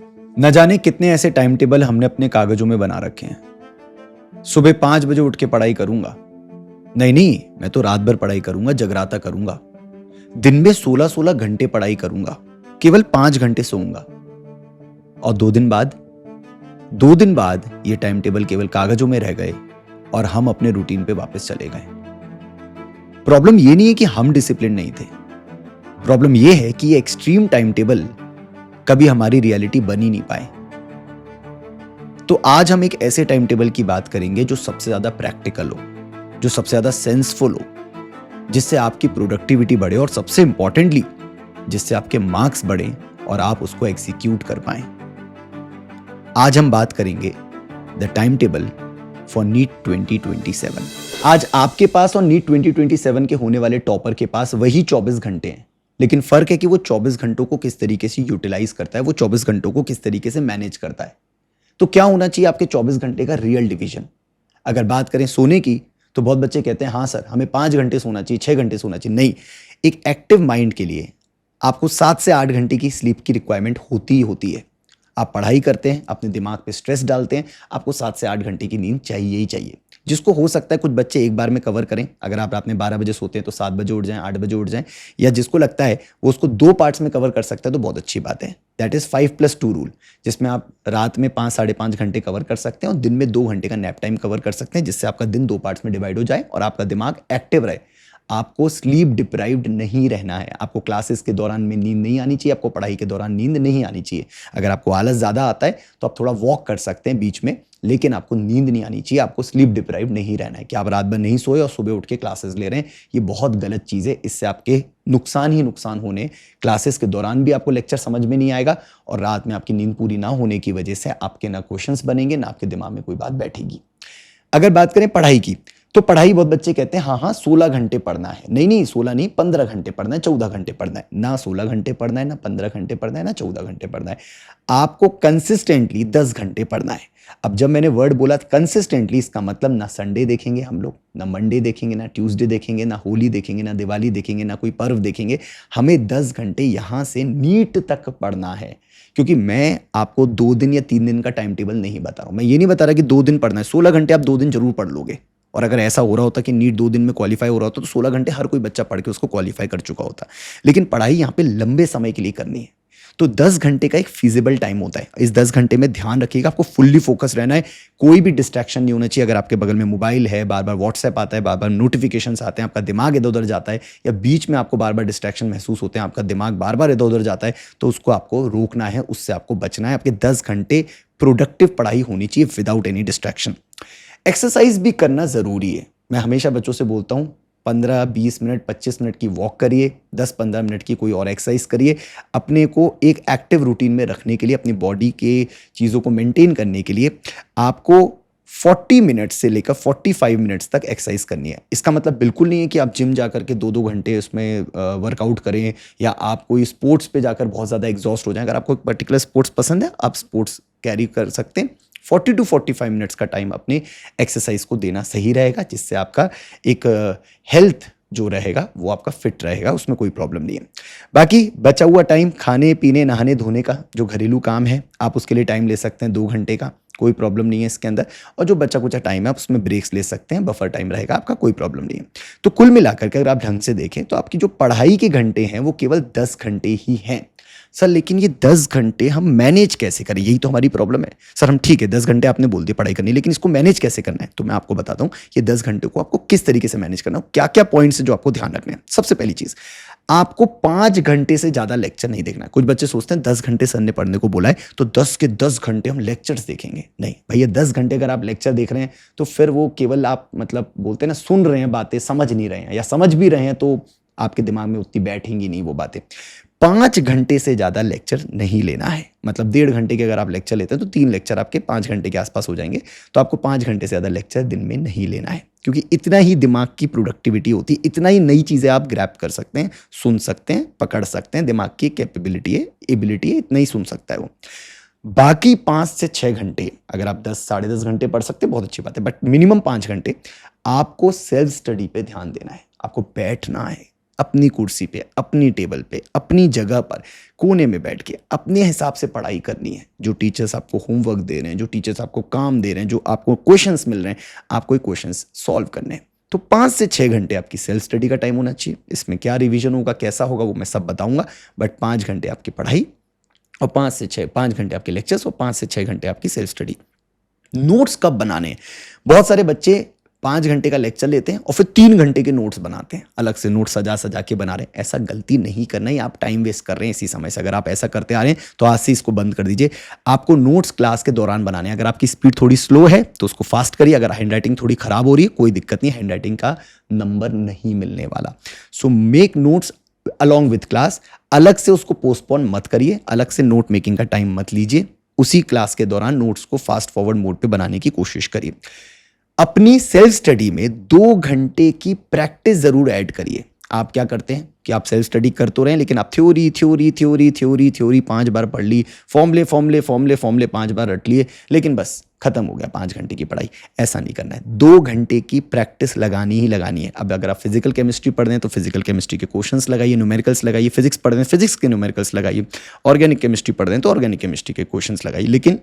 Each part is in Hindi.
न जाने कितने ऐसे टाइम टेबल हमने अपने कागजों में बना रखे हैं। सुबह 5 बजे उठ के पढ़ाई करूंगा। नहीं नहीं, मैं तो रात भर पढ़ाई करूंगा, जगराता करूंगा। दिन में 16-16 घंटे पढ़ाई करूंगा, केवल 5 घंटे सोऊंगा। और 2 दिन बाद ये टाइम टेबल केवल कागजों में रह गए और हम अपने रूटीन पे वापस चले गए। प्रॉब्लम ये नहीं है कि हम डिसिप्लिन नहीं थे। प्रॉब्लम ये है कि ये एक्सट्रीम टाइम टेबल कभी हमारी रियलिटी बन ही नहीं पाए। तो आज हम एक ऐसे टाइम टेबल की बात करेंगे जो सबसे ज्यादा प्रैक्टिकल हो, जो सबसे ज्यादा सेंसफुल हो, जिससे आपकी प्रोडक्टिविटी बढ़े और सबसे इंपॉर्टेंटली जिससे आपके मार्क्स बढ़े और आप उसको एग्जीक्यूट कर पाए। आज हम बात करेंगे the time table for NEET 2027। आज आपके पास और नीट 2027 के होने वाले टॉपर के पास वही 24 घंटे हैं, लेकिन फर्क है कि वो 24 घंटों को किस तरीके से यूटिलाइज करता है, वो 24 घंटों को किस तरीके से मैनेज करता है। तो क्या होना चाहिए आपके 24 घंटे का रियल डिवीजन। अगर बात करें सोने की, तो बहुत बच्चे कहते हैं हाँ सर हमें 5 घंटे सोना चाहिए, 6 घंटे सोना चाहिए। नहीं, एक एक्टिव माइंड के लिए आपको 7 से 8 घंटे की स्लीप की रिक्वायरमेंट होती ही होती है। आप पढ़ाई करते हैं, अपने दिमाग पे स्ट्रेस डालते हैं, आपको 7 से 8 घंटे की नींद चाहिए ही चाहिए, जिसको हो सकता है कुछ बच्चे एक बार में कवर करें। अगर आप रात में 12 बजे सोते हैं तो 7 बजे उठ जाएं, 8 बजे उठ जाएं, या जिसको लगता है वो उसको 2 पार्ट्स में कवर कर सकता है तो बहुत अच्छी बात है। दैट इज 5+2 रूल, जिसमें आप रात में 5 साढ़े 5 घंटे कवर कर सकते हैं और दिन में 2 घंटे का नैप टाइम कवर कर सकते हैं, जिससे आपका दिन 2 पार्ट्स में डिवाइड हो जाए और आपका दिमाग एक्टिव रहे। आपको स्लीप डिप्राइव्ड नहीं रहना है। आपको क्लासेस के दौरान में नींद नहीं आनी चाहिए, आपको पढ़ाई के दौरान नींद नहीं आनी चाहिए। अगर आपको आलस ज़्यादा आता है तो आप थोड़ा वॉक कर सकते हैं बीच में, लेकिन आपको नींद नहीं आनी चाहिए। आपको स्लीप डिप्राइव्ड नहीं रहना है कि आप रात भर नहीं सोए और सुबह उठ के क्लासेस ले रहे हैं। ये बहुत गलत चीज़ है। इससे आपके नुकसान ही नुकसान होने। क्लासेस के दौरान भी आपको लेक्चर समझ में नहीं आएगा और रात में आपकी नींद पूरी ना होने की वजह से आपके ना क्वेश्चंस बनेंगे, ना आपके दिमाग में कोई बात बैठेगी। अगर बात करें पढ़ाई की, तो पढ़ाई बहुत बच्चे कहते हैं हाँ 16 घंटे पढ़ना है। नहीं नहीं, 16 नहीं, 15 घंटे पढ़ना है, 14 घंटे पढ़ना है। ना 16 घंटे पढ़ना है, ना 15 घंटे पढ़ना है, ना 14 घंटे पढ़ना है। आपको कंसिस्टेंटली 10 घंटे पढ़ना है। अब जब मैंने वर्ड बोला कंसिस्टेंटली, इसका मतलब ना संडे देखेंगे हम लोग, ना मंडे देखेंगे, ना ट्यूसडे देखेंगे, ना होली देखेंगे, ना दिवाली देखेंगे, ना कोई पर्व देखेंगे। हमें 10 घंटे यहां से नीट तक पढ़ना है। क्योंकि मैं आपको 2 दिन या 3 दिन का टाइम टेबल नहीं बता रहा हूं। मैं ये नहीं बता रहा कि 2 दिन पढ़ना है। 16 घंटे आप 2 दिन जरूर पढ़ लोगे। और अगर ऐसा हो रहा होता कि नीट 2 दिन में क्वालिफाई हो रहा होता तो 16 घंटे हर कोई बच्चा पढ़ के उसको क्वालिफाई कर चुका होता। लेकिन पढ़ाई यहाँ पे लंबे समय के लिए करनी है, तो 10 घंटे का एक फीजिबल टाइम होता है। इस 10 घंटे में ध्यान रखिएगा, आपको फुल्ली फोकस रहना है। कोई भी डिस्ट्रैक्शन नहीं होना चाहिए। अगर आपके बगल में मोबाइल है, बार बार व्हाट्सएप आता है, बार बार नोटिफिकेशंस आते हैं, आपका दिमाग इधर उधर जाता है, या बीच में आपको बार बार डिस्ट्रैक्शन महसूस होते हैं, आपका दिमाग बार बार इधर उधर जाता है, तो उसको आपको रोकना है, उससे आपको बचना है। आपके 10 घंटे प्रोडक्टिव पढ़ाई होनी चाहिए विदाउट एनी डिस्ट्रैक्शन। एक्सरसाइज भी करना जरूरी है। मैं हमेशा बच्चों से बोलता हूं 15-20 मिनट 25 मिनट की वॉक करिए, 10-15 मिनट की कोई और एक्सरसाइज करिए। अपने को एक एक्टिव रूटीन में रखने के लिए, अपनी बॉडी के चीज़ों को मेंटेन करने के लिए आपको 40 मिनट से लेकर 45 मिनट्स तक एक्सरसाइज करनी है। इसका मतलब बिल्कुल नहीं है कि आप जिम जा करके 2-2 घंटे उसमें वर्कआउट करें, या आप कोई स्पोर्ट्स पे जाकर बहुत ज़्यादा एग्जॉस्ट हो जाएं। अगर आपको एक पर्टिकुलर स्पोर्ट्स पसंद है, आप स्पोर्ट्स कैरी कर सकते हैं। 40 to 45 मिनट्स का टाइम अपने एक्सरसाइज को देना सही रहेगा, जिससे आपका एक हेल्थ जो रहेगा वो आपका फिट रहेगा, उसमें कोई प्रॉब्लम नहीं है। बाकी बचा हुआ टाइम खाने पीने नहाने धोने का जो घरेलू काम है, आप उसके लिए टाइम ले सकते हैं 2 घंटे का, कोई प्रॉब्लम नहीं है इसके अंदर। और जो बचा कुचा टाइम है आप उसमें ब्रेक्स ले सकते हैं, बफर टाइम रहेगा आपका, कोई प्रॉब्लम नहीं है। तो कुल मिलाकर के अगर आप ढंग से देखें तो आपकी जो पढ़ाई के घंटे हैं वो केवल 10 घंटे ही हैं। सर लेकिन ये 10 घंटे हम मैनेज कैसे करें, यही तो हमारी प्रॉब्लम है। सर हम ठीक है 10 घंटे आपने बोल दिया पढ़ाई करनी, लेकिन इसको मैनेज कैसे करना है, तो मैं आपको बताता हूं ये 10 घंटे को आपको किस तरीके से मैनेज करना है, क्या क्या पॉइंट्स जो आपको ध्यान रखने हैं। सबसे पहली चीज, आपको 5 घंटे से ज्यादा लेक्चर नहीं देखना है। कुछ बच्चे सोचते हैं 10 घंटे सर ने पढ़ने को बोला है तो 10 के 10 घंटे हम लेक्चर्स देखेंगे। नहीं भैया, 10 घंटे अगर आप लेक्चर देख रहे हैं तो फिर वो केवल आप मतलब बोलते हैं ना, सुन रहे हैं बातें, समझ नहीं रहे हैं, या समझ भी रहे हैं तो आपके दिमाग में उतनी बैठेंगी नहीं वो बातें। 5 घंटे से ज्यादा लेक्चर नहीं लेना है। मतलब 1.5 घंटे के अगर आप लेक्चर लेते हैं तो 3 लेक्चर आपके 5 घंटे के आसपास हो जाएंगे। तो आपको 5 घंटे से ज्यादा लेक्चर दिन में नहीं लेना है, क्योंकि इतना ही दिमाग की प्रोडक्टिविटी होती है, इतना ही नई चीजें आप ग्रैब कर सकते हैं, सुन सकते हैं, पकड़ सकते हैं। दिमाग की कैपेबिलिटी है, एबिलिटी है, इतना ही सुन सकता है वो। बाकी 5 से 6 घंटे अगर आप 10 साढ़े 10 घंटे पढ़ सकते हैं बहुत अच्छी बात है, बट मिनिमम 5 घंटे आपको सेल्फ स्टडी पे ध्यान देना है। आपको बैठना है, अपनी कुर्सी पे, अपनी टेबल पे, अपनी जगह पर कोने में बैठ के अपने हिसाब से पढ़ाई करनी है। जो टीचर्स आपको होमवर्क दे रहे हैं, जो टीचर्स आपको काम दे रहे हैं, जो आपको क्वेश्चंस मिल रहे हैं, आपको क्वेश्चंस सॉल्व करने हैं। तो 5 से 6 घंटे आपकी सेल्फ स्टडी का टाइम होना चाहिए। इसमें क्या रिवीजन होगा, कैसा होगा, वो मैं सब बताऊंगा, बट 5 घंटे आपकी पढ़ाई और 5 घंटे आपके लेक्चर्स और 5 से 6 घंटे आपकी सेल्फ स्टडी। नोट्स कब बनाने हैं? बहुत सारे बच्चे 5 घंटे का लेक्चर लेते हैं और फिर 3 घंटे के नोट्स बनाते हैं, अलग से नोट्स सजा सजा के बना रहे हैं। ऐसा गलती नहीं करना है, आप टाइम वेस्ट कर रहे हैं इसी समय से। अगर आप ऐसा करते आ रहे हैं तो आज से इसको बंद कर दीजिए। आपको नोट्स क्लास के दौरान बनाने हैं। अगर आपकी स्पीड थोड़ी स्लो है तो उसको फास्ट करिए। अगर हैंडराइटिंग थोड़ी खराब हो रही है, कोई दिक्कत नहीं, हैंडराइटिंग का नंबर नहीं मिलने वाला। So make notes along with class. अलग से उसको पोस्टपोन मत करिए, अलग से नोट मेकिंग का टाइम मत लीजिए। उसी क्लास के दौरान नोट्स को फास्ट फॉरवर्ड मोड पे बनाने की कोशिश करिए। अपनी सेल्फ स्टडी में 2 घंटे की प्रैक्टिस जरूर ऐड करिए। आप क्या करते हैं कि आप सेल्फ स्टडी कर तो रहे हैं, लेकिन आप theory theory theory theory theory 5 बार पढ़ ली, फॉर्मूले फॉर्मूले फॉर्मूले फॉर्मूले 5 बार रट लिए, लेकिन बस खत्म हो गया 5 घंटे की पढ़ाई। ऐसा नहीं करना है। 2 घंटे की प्रैक्टिस लगानी ही लगानी है। अब अगर आप फिजिकल केमिस्ट्री पढ़ रहे हैं तो फिजिकल केमिस्ट्री के क्वेश्चंस लगाइए, न्यूमेरिकल्स लगाइए। फिजिक्स पढ़ रहे हैं, फिजिक्स के न्यूमेरिकल्स लगाइए। ऑर्गेनिक केमिस्ट्री पढ़ रहे हैं तो ऑर्गेनिक केमिस्ट्री के क्वेश्चंस लगाइए। लेकिन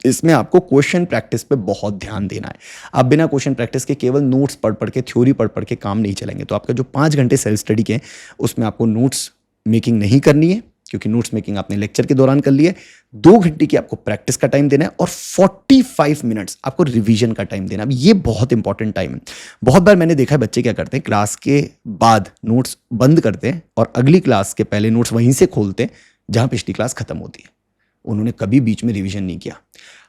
इसमें आपको क्वेश्चन प्रैक्टिस पे बहुत ध्यान देना है। आप बिना क्वेश्चन प्रैक्टिस के केवल नोट्स पढ़ पढ़ के, थ्योरी पढ़ पढ़ के काम नहीं चलेंगे। तो आपका जो 5 घंटे सेल्फ स्टडी के हैं उसमें आपको नोट्स मेकिंग नहीं करनी है, क्योंकि नोट्स मेकिंग आपने लेक्चर के दौरान कर ली है। 2 घंटे की आपको प्रैक्टिस का टाइम देना है और 45 मिनट्स आपको रिवीजन का टाइम देना है। अब ये बहुत इंपॉर्टेंट टाइम है। बहुत बार मैंने देखा है बच्चे क्या करते हैं, क्लास के बाद नोट्स बंद करते हैं और अगली क्लास के पहले नोट्स वहीं से खोलते हैं जहां पिछली क्लास खत्म होती है। उन्होंने कभी बीच में रिवीजन नहीं किया।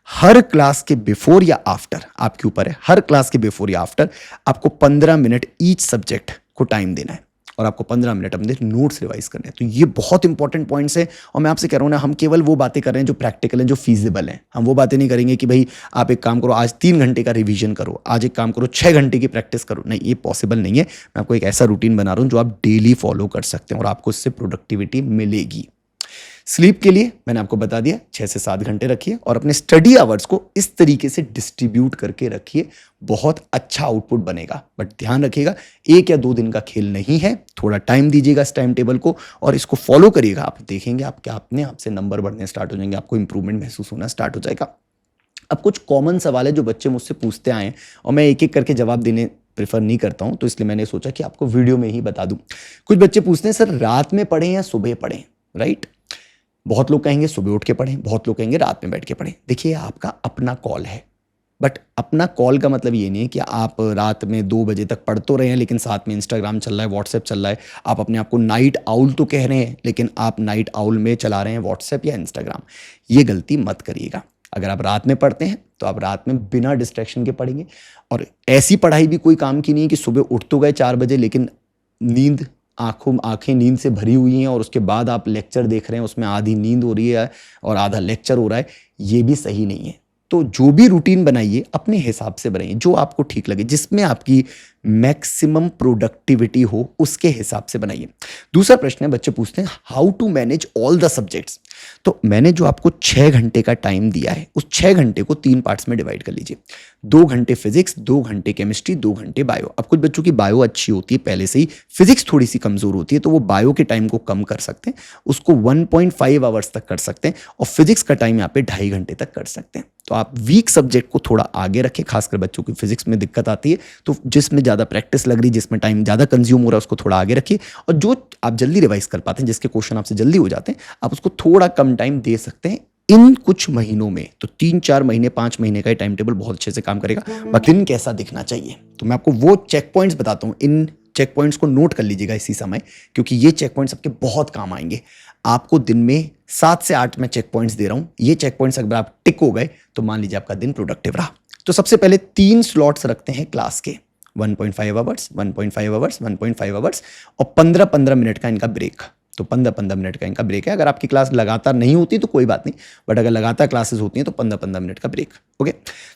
हर क्लास के बिफोर या आफ्टर, आपके ऊपर है, हर क्लास के बिफोर या आफ्टर आपको 15 मिनट ईच सब्जेक्ट को टाइम देना है और आपको 15 मिनट अपने नोट्स रिवाइज करने हैं। तो ये बहुत इंपॉर्टेंट पॉइंट्स है। और मैं आपसे कह रहा हूं ना, हम केवल वो बातें कर रहे हैं जो प्रैक्टिकल हैं, जो फीजिबल हैं। हम वो बातें नहीं करेंगे कि भाई आप एक काम करो, आज 3 घंटे का रिवीजन करो, आज एक काम करो 6 घंटे की प्रैक्टिस करो। नहीं, ये पॉसिबल नहीं है। मैं आपको एक ऐसा रूटीन बना रहा हूं जो आप डेली फॉलो कर सकते हैं और आपको इससे प्रोडक्टिविटी मिलेगी। स्लीप के लिए मैंने आपको बता दिया 6 से 7 घंटे रखिए और अपने स्टडी आवर्स को इस तरीके से डिस्ट्रीब्यूट करके रखिए, बहुत अच्छा आउटपुट बनेगा। बट ध्यान रखिएगा, 1 या 2 दिन का खेल नहीं है। थोड़ा टाइम दीजिएगा इस टाइम टेबल को और इसको फॉलो करिएगा। आप देखेंगे आपके अपने आप से नंबर बढ़ने स्टार्ट हो जाएंगे, आपको इंप्रूवमेंट महसूस होना स्टार्ट हो जाएगा। अब कुछ कॉमन सवाल है जो बच्चे मुझसे पूछते आए हैं और मैं एक एक करके जवाब देने प्रेफर नहीं करता हूं, तो इसलिए मैंने सोचा कि आपको वीडियो में ही बता दूं। कुछ बच्चे पूछते हैं सर रात में पढ़ें या सुबह पढ़ें, राइट? बहुत लोग कहेंगे सुबह उठ के पढ़ें, बहुत लोग कहेंगे रात में बैठ के पढ़ें। देखिए, आपका अपना कॉल है, बट अपना कॉल का मतलब ये नहीं है कि आप रात में 2 बजे तक पढ़ तो रहे हैं लेकिन साथ में इंस्टाग्राम चल रहा है, व्हाट्सएप चल रहा है। आप अपने आप को नाइट आउल तो कह रहे हैं लेकिन आप नाइट आउल में चला रहे हैं व्हाट्सएप या इंस्टाग्राम। ये गलती मत करिएगा। अगर आप रात में पढ़ते हैं तो आप रात में बिना डिस्ट्रैक्शन के पढ़ेंगे। और ऐसी पढ़ाई भी कोई काम की नहीं है कि सुबह उठ तो गए 4 बजे लेकिन नींद, आंखें नींद से भरी हुई हैं और उसके बाद आप लेक्चर देख रहे हैं, उसमें आधी नींद हो रही है और आधा लेक्चर हो रहा है। ये भी सही नहीं है। तो जो भी रूटीन बनाइए अपने हिसाब से बनाइए, जो आपको ठीक लगे, जिसमें आपकी मैक्सिमम प्रोडक्टिविटी हो उसके हिसाब से बनाइए। दूसरा प्रश्न है, बच्चे पूछते हैं how to manage all the subjects. तो मैंने जो आपको 6 घंटे का टाइम दिया है उस 6 घंटे को 3 पार्ट्स में डिवाइड कर लीजिए। 2 घंटे फिजिक्स, 2 घंटे केमिस्ट्री, 2 घंटे बायो। अब कुछ बच्चों की बायो अच्छी होती है पहले से ही, फिजिक्स थोड़ी सी कमजोर होती है, तो वो बायो के टाइम को कम कर सकते हैं, उसको 1.5 आवर्स तक कर सकते हैं और फिजिक्स का टाइम यहाँ पे 2.5 घंटे तक कर सकते हैं। तो आप वीक सब्जेक्ट को थोड़ा आगे रखें, खासकर बच्चों की फिजिक्स में दिक्कत आती है तो जिसमें ज़्यादा प्रैक्टिस लग रही, जिसमें टाइम ज़्यादा कंज्यूम हो रहा है उसको थोड़ा आगे रखिए। और जो आप जल्दी रिवाइज कर पाते हैं, जिसके क्वेश्चन आपसे जल्दी हो जाते हैं, आप उसको थोड़ा कम टाइम दे सकते हैं इन कुछ महीनों में। तो 3-4 महीने, 5 महीने का टाइम टेबल बहुत अच्छे से काम करेगा। बाकी दिन कैसा दिखना चाहिए तो मैं आपको वो चेक पॉइंट्स बताता हूँ। इन चेक पॉइंट्स को नोट कर लीजिएगा इसी समय, क्योंकि ये चेक पॉइंट्स आपके बहुत काम आएंगे। आपको दिन में 7 से 8 मैं चेक पॉइंट्स दे रहा हूं। ये चेक पॉइंट्स अगर आप टिक हो गए तो मान लीजिए आपका दिन प्रोडक्टिव रहा। तो सबसे पहले 3 स्लॉट्स रखते हैं क्लास के, 1.5 आवर्स, 1.5 आवर्स, 1.5 आवर्स और 15-15 मिनट का इनका ब्रेक। तो 15-15 मिनट का इनका ब्रेक है। अगर आपकी क्लास लगातार नहीं होती तो कोई बात नहीं, बट अगर लगातार क्लासेस होती हैं तो 15-15 मिनट का break. Okay,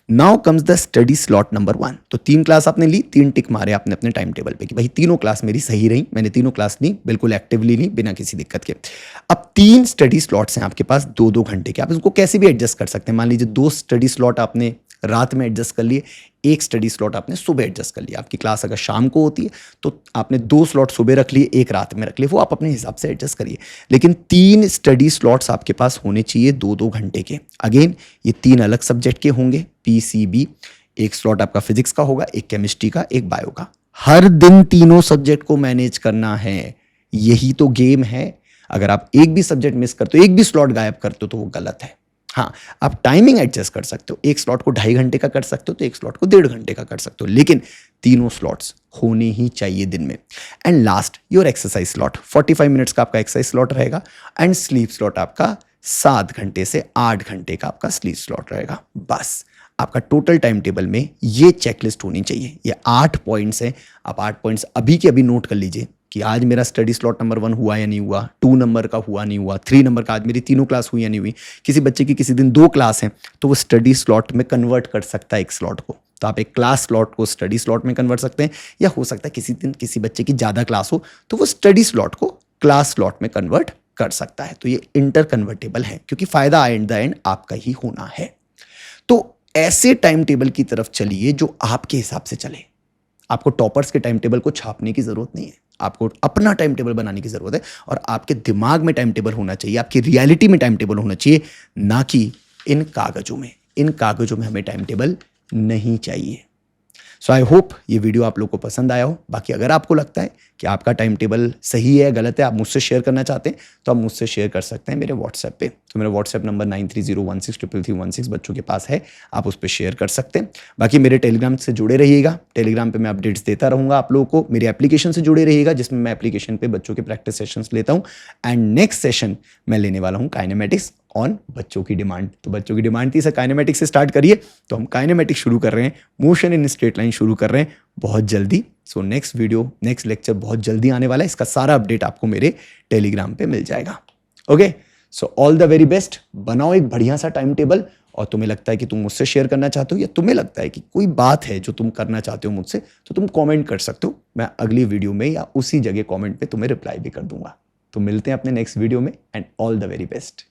now comes the study slot number 1। तो 3 क्लास आपने ली, 3 टिक मारे आपने अपने टाइम टेबल पे कि भाई तीनों क्लास मेरी सही रही, मैंने तीनों क्लास ली, बिल्कुल एक्टिवली ली, बिना किसी दिक्कत के। अब 3 स्टडी स्लॉट्स हैं आपके पास 2-2 घंटे के। आप इसको कैसे भी एडजस्ट कर सकते हैं। मान लीजिए 2 स्टडी स्लॉट आपने रात में एडजस्ट कर लिए, एक स्टडी स्लॉट आपने सुबह एडजस्ट कर लिया। आपकी क्लास अगर शाम को होती है तो आपने 2 स्लॉट सुबह रख लिए, एक रात में रख लिए, वो आप अपने हिसाब से एडजस्ट करिए। लेकिन 3 स्टडी स्लॉट्स आपके पास होने चाहिए 2-2 घंटे के। अगेन ये 3 अलग सब्जेक्ट के होंगे, पीसीबी। एक स्लॉट आपका फिजिक्स का होगा, एक केमिस्ट्री का, एक बायो का। हर दिन तीनों सब्जेक्ट को मैनेज करना है, यही तो गेम है। अगर आप एक भी सब्जेक्ट मिस करते हो, एक भी स्लॉट गायब करते हो तो वो गलत है। हाँ, आप टाइमिंग एडजस्ट कर सकते हो, एक स्लॉट को 2.5 घंटे का कर सकते हो तो एक स्लॉट को 1.5 घंटे का कर सकते हो, लेकिन तीनों स्लॉट्स होने ही चाहिए दिन में। And last, your exercise slot 45 minutes का आपका एक्सरसाइज स्लॉट रहेगा एंड स्लीप स्लॉट आपका 7 घंटे से 8 घंटे का आपका स्लीप स्लॉट रहेगा। बस आपका टोटल टाइम टेबल में ये चेकलिस्ट होनी चाहिए। ये 8 पॉइंट्स हैं, आप 8 पॉइंट्स अभी के अभी नोट कर लीजिए कि आज मेरा स्टडी स्लॉट नंबर 1 हुआ या नहीं हुआ, 2 नंबर का हुआ नहीं हुआ, 3 नंबर का आज मेरी तीनों क्लास हुई या नहीं हुई। किसी बच्चे की किसी दिन 2 क्लास हैं तो वो स्टडी स्लॉट में कन्वर्ट कर सकता है एक स्लॉट को। तो आप एक क्लास स्लॉट को स्टडी स्लॉट में कन्वर्ट सकते हैं, या हो सकता है किसी दिन किसी बच्चे की ज़्यादा क्लास हो तो वो स्टडी स्लॉट को क्लास स्लॉट में कन्वर्ट कर सकता है। तो ये इंटर कन्वर्टेबल है, क्योंकि फायदा एट द एंड आपका ही होना है। तो ऐसे टाइम टेबल की तरफ चलिए जो आपके हिसाब से चले। आपको टॉपर्स के टाइम टेबल को छापने की जरूरत नहीं है, आपको अपना टाइम टेबल बनाने की जरूरत है। और आपके दिमाग में टाइम टेबल होना चाहिए, आपकी रियलिटी में टाइम टेबल होना चाहिए, ना कि इन कागजों में। इन कागजों में हमें टाइम टेबल नहीं चाहिए। सो आई होप ये वीडियो आप लोग को पसंद आया हो। बाकी अगर आपको लगता है कि आपका टाइम टेबल सही है, गलत है, आप मुझसे शेयर करना चाहते हैं तो आप मुझसे शेयर कर सकते हैं मेरे व्हाट्सएप पे। तो मेरा व्हाट्सएप नंबर 9301633316 बच्चों के पास है, आप उस पर शेयर कर सकते हैं। बाकी मेरे टेलीग्राम से जुड़े रहिएगा, टेलीग्राम पे मैं अपडेट्स देता रहूँगा आप लोगों को। मेरी एप्लीकेशन से जुड़े रहिएगा जिसमें मैं एप्लीकेशन पे बच्चों के प्रैक्टिस सेशंस लेता हूँ। एंड नेक्स्ट सेशन मैं लेने वाला हूँ काइनेमेटिक्स ऑन बच्चों की डिमांड। तो बच्चों की डिमांड थी सर काइनेमेटिक्स से स्टार्ट करिए, तो हम काइनेमेटिक्स शुरू कर रहे हैं, मोशन इन स्ट्रेट लाइन शुरू कर रहे हैं बहुत जल्दी। So next video, next lecture बहुत जल्दी आने वाला है, इसका सारा अपडेट आपको मेरे टेलीग्राम पे मिल जाएगा। Okay, so all the very best. बनाओ एक बढ़िया सा टाइम टेबल, और तुम्हें लगता है कि तुम मुझसे शेयर करना चाहते हो या तुम्हें लगता है कि कोई बात है जो तुम करना चाहते हो मुझसे, तो तुम कमेंट कर सकते हो। मैं अगली वीडियो में या उसी जगह कमेंट पे तुम्हें रिप्लाई भी कर दूंगा। तो मिलते हैं अपने नेक्स्ट वीडियो में, and all the very best.